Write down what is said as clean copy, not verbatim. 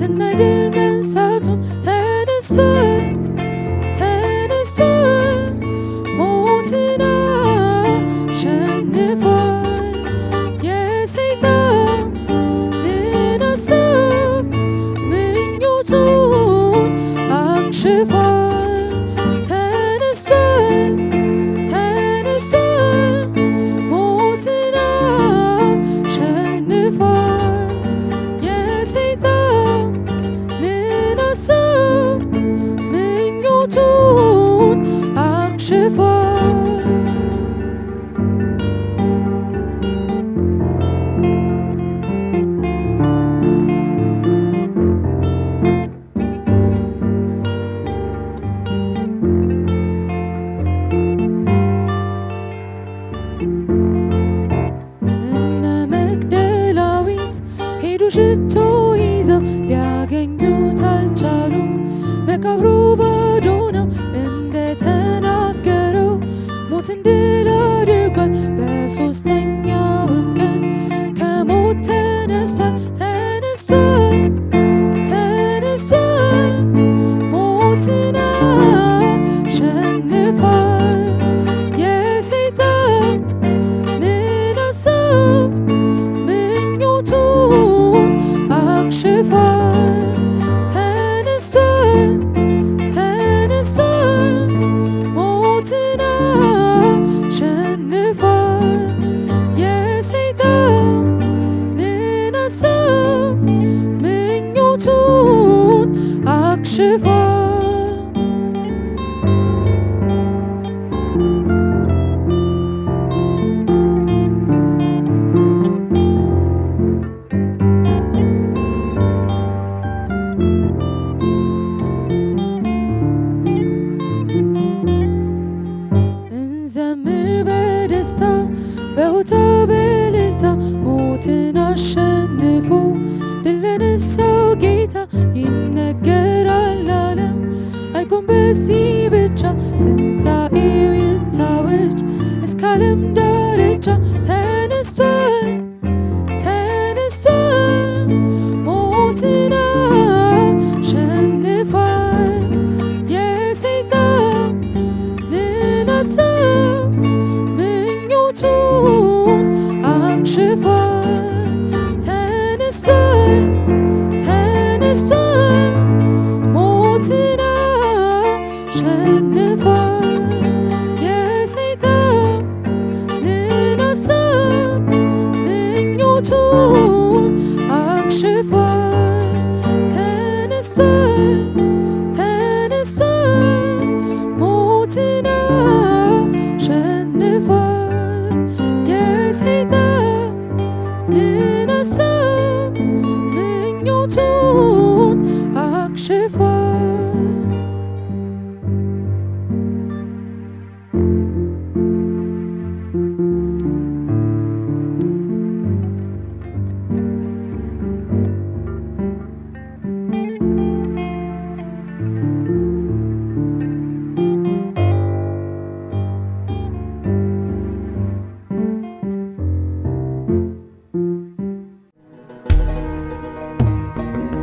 ሞትና ድል መንሳቱን ተነስቷል ተነስቷል ሞትን አሸንፏል የሰይጣንን ሐሳብ ምኞቱን አክሽፏል ተነስቷል ተነስቷል ሞትን አሸንፏል የሰይጣንን ሐሳብ ምኞቱን አክሽፏል እነ መግደላዊት ሄዱ ሽቶ ይዘው ሊያገኙት አልቻሉም መቃብሩ ባዶ ነው እንደተናገረው ሞትን ድል አድርጓል በሦስተኛውም ቀን ከሞት ተነስቷል ተነስቷል ተነስቷል ሞትን አሸንፏል የሰይጣንን ሐሳብ ምኞቱን አክሽፏል ተነስቷል ተነስቷል ሞትን አሸንፏል የሰይጣንን ሐሳብ ምኞቱን አክሽፏል እንዘምር በደስታ በሆታ በእልልታ ሞትን አሸንፎ ድል ለነሳው ጌታ ይነገራል ዓለም አይቆም በዚህ ብቻ ትንሣኤው ይታወጅ እስከ ዓለም ዳርቻ ተነስቷል ተነስቷል ሞትን አሸንፏል የሰይጣንን ሐሳብ ምኞቱን አክሽፏል ተነስቷል ተነስቷል ሞትን አሸንፏል የሰይጣንን ሐሳብ ምኞቱን አክሽፏል ተነስቷል ተነስቷል ሞትን አሸንፏል የሰይጣንን ሐሳብ ምኞቱን